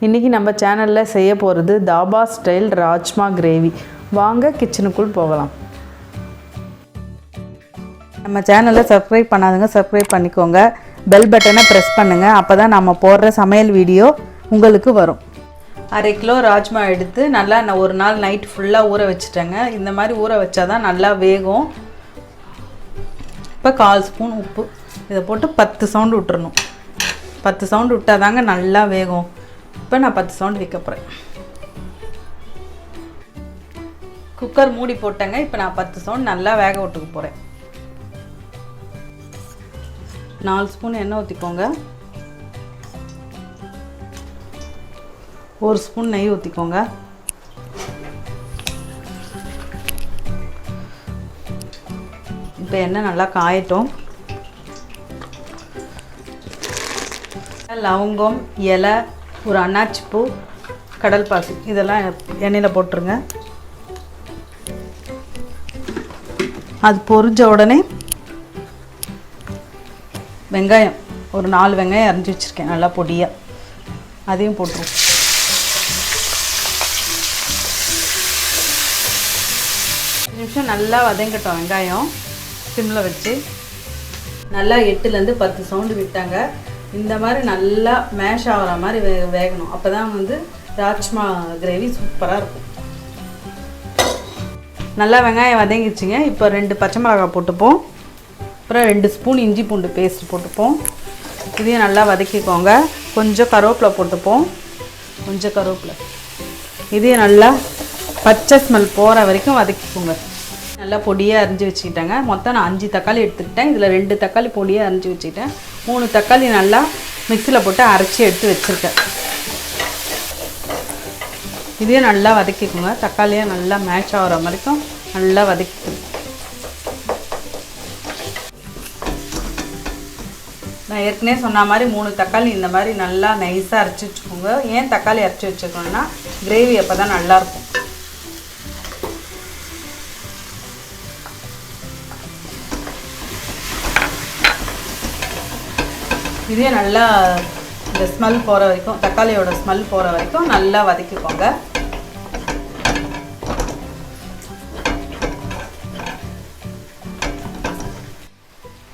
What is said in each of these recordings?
இன்றைக்கி நம்ம சேனலில் செய்ய போகிறது தாபா ஸ்டைல் ராஜ்மா கிரேவி. வாங்க கிச்சனுக்குள் போகலாம். நம்ம சேனலை சப்ஸ்கிரைப் பண்ணாதுங்க, சப்ஸ்கிரைப் பண்ணிக்கோங்க. பெல் பட்டனை ப்ரெஸ் பண்ணுங்கள். அப்போ தான் நம்ம போடுற சமையல் வீடியோ உங்களுக்கு வரும். 1/2 கிலோ ராஜ்மா எடுத்து நல்லா நான் ஒரு நாள் நைட் ஃபுல்லாக ஊற வச்சுட்டேங்க. இந்த மாதிரி ஊற வச்சா தான் நல்லா வேகும். இப்போ 1/4 ஸ்பூன் உப்பு இதை போட்டு 10 சவுண்டு விட்டுறணும். 10 சவுண்டு விட்டால் தாங்க நல்லா வேகும். இப்போ நான் 10 சவுண்டு வைக்க போகிறேன். குக்கர் மூடி போட்டேங்க. இப்போ நான் 10 சவுண்டு நல்லா வேக விட்டுக்க போகிறேன். 4 ஸ்பூன் எண்ணெய் ஊற்றிக்கோங்க. 1 ஸ்பூன் நெய் ஊற்றிக்கோங்க. இப்போ எண்ணெய் நல்லா காயட்டும். லவங்கம், இலை, ஒரு அன்னாச்சி பூ, கடல் பாசி இதெல்லாம் எண்ணெயில் போட்டுருங்க. அது பொரிஞ்ச உடனே வெங்காயம், ஒரு 4 வெங்காயம் அரிஞ்சு வச்சுருக்கேன் நல்லா பொடியாக, அதையும் போட்டுருவோம். நிமிஷம் நல்லா வதங்கட்டும். வெங்காயம் சிம்மில் வச்சு நல்லா 8லேருந்து 10 சவுண்டு விட்டாங்க. இந்த மாதிரி நல்லா மேஷ் ஆகிற மாதிரி வேகணும். அப்போ தான் ராஜ்மா கிரேவி சூப்பராக இருக்கும். நல்லா வெங்காயம் வதங்கிடுச்சிங்க. இப்போ 2 பச்சை மிளகாய் போட்டுப்போம். அப்புறம் 2 ஸ்பூன் இஞ்சி பூண்டு பேஸ்ட் போட்டுப்போம். இதையும் நல்லா வதக்கிக்கோங்க. கொஞ்சம் கருவேப்பிலை போட்டுப்போம். கொஞ்சம் கருவேப்பிலை. இதையும் நல்லா பச்சை ஸ்மெல் போகிற வரைக்கும் வதக்கிக்கோங்க. நல்லா பொடியாக அரிஞ்சு வச்சுக்கிட்டேங்க. மொத்தம் நான் 5 தக்காளி எடுத்துக்கிட்டேன். இதில் 2 தக்காளி பொடியாக அரிஞ்சு வச்சுக்கிட்டேன். 3 தக்காளி நல்லா மிக்சியில் போட்டு அரைச்சி எடுத்து வச்சுருக்கேன். இதையும் நல்லா வதக்கிக்கோங்க. தக்காளியை நல்லா மேட்ச் ஆகிற வரைக்கும் நல்லா வதக்கிக்கணும். நான் ஏற்கனவே சொன்ன மாதிரி 3 தக்காளி இந்த மாதிரி நல்லா நைஸாக அரைச்சி வச்சுக்கோங்க. ஏன் தக்காளி அரைச்சி வச்சுக்கோங்கன்னா கிரேவி அப்போ தான் நல்லாயிருக்கும். இதே நல்லா இந்த ஸ்மெல் போகிற வரைக்கும், தக்காளியோட ஸ்மெல் போகிற வரைக்கும் நல்லா வதக்கிக்கோங்க.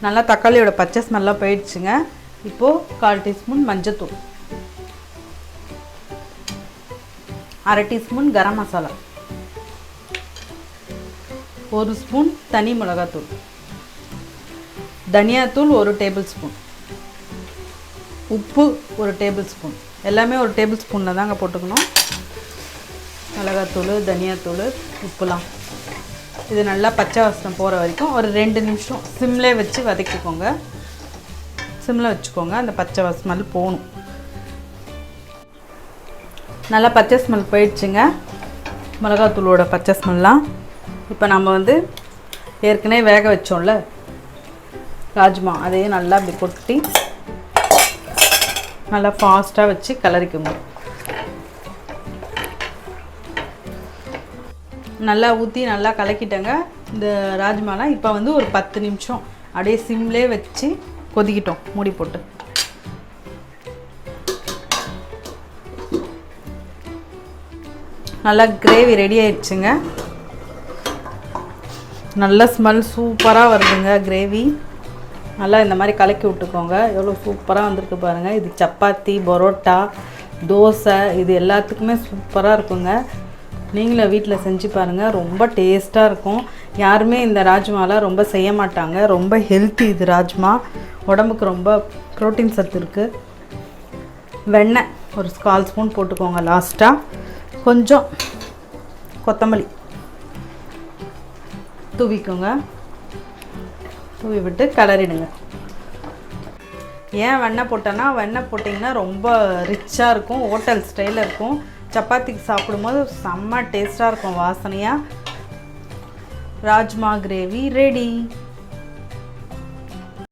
நல்லா தக்காளியோட பச்சை ஸ்மெல்லாம் போயிடுச்சுங்க. இப்போது 1/4 டீஸ்பூன் மஞ்சத்தூள், 1/2 டீஸ்பூன் கரம் மசாலா, 1 ஸ்பூன் தனி மிளகாத்தூள், தனியாத்தூள் 1 டேபிள் ஸ்பூன், உப்பு 1 டேபிள் ஸ்பூன். எல்லாமே 1 டேபிள் ஸ்பூனில் தாங்க போட்டுக்கணும். மிளகாத்தூள், தனியாத்தூள், உப்புலாம் இது நல்லா பச்சை வாசனை போகிற வரைக்கும் ஒரு 2 நிமிஷம் சிம்லேயே வச்சு வதக்கிக்கோங்க. சிம்மில் வச்சுக்கோங்க. அந்த பச்சை ஸ்மெல் போகணும். நல்லா பச்சை ஸ்மெல் போயிடுச்சுங்க. மிளகாத்தூளோட பச்சை ஸ்மெல்லாம். இப்போ நம்ம ஏற்கனவே வேக வச்சோம்ல ராஜ்மா, அதையும் நல்லா அப்படி கொட்டி நல்லா ஃபாஸ்ட்டாக வச்சு கிளறிக்கோங்க. நல்லா ஊற்றி நல்லா கலக்கிட்டேங்க இந்த ராஜ்மாலாம். இப்போ ஒரு 10 நிமிஷம் அப்படியே சிம்லேயே வச்சு கொதிக்கிட்டோம் மூடி போட்டு. நல்லா கிரேவி ரெடி ஆயிடுச்சுங்க. நல்ல ஸ்மெல் சூப்பராக வருதுங்க கிரேவி. நல்லா இந்த மாதிரி கலக்கி விட்டுக்கோங்க. எவ்வளோ சூப்பராக வந்திருக்கு பாருங்கள். இது சப்பாத்தி, பரோட்டா, தோசை இது எல்லாத்துக்குமே சூப்பராக இருக்குங்க. நீங்களும் வீட்டில் செஞ்சு பாருங்கள். ரொம்ப டேஸ்ட்டாக இருக்கும். யாருமே இந்த ராஜ்மாலாம் ரொம்ப செய்ய மாட்டாங்க. ரொம்ப ஹெல்த்தி இது ராஜ்மா. உடம்புக்கு ரொம்ப ப்ரோட்டீன் சத்து இருக்குது. வெண்ணெய் ஒரு 1/4 ஸ்பூன் போட்டுக்கோங்க. லாஸ்ட்டாக கொஞ்சம் கொத்தமல்லி தூவிக்கோங்க. தூவி விட்டு கிளறிடுங்க. ஏன் வெண்ணெய் போட்டேன்னா, வெண்ணெய் போட்டிங்கன்னா ரொம்ப ரிச்சாக இருக்கும், ஹோட்டல் ஸ்டைலில் இருக்கும். சப்பாத்திக்கு சாப்பிடும்போது செம்ம டேஸ்ட்டாக இருக்கும் வாசனையாக. Rajma gravy ready.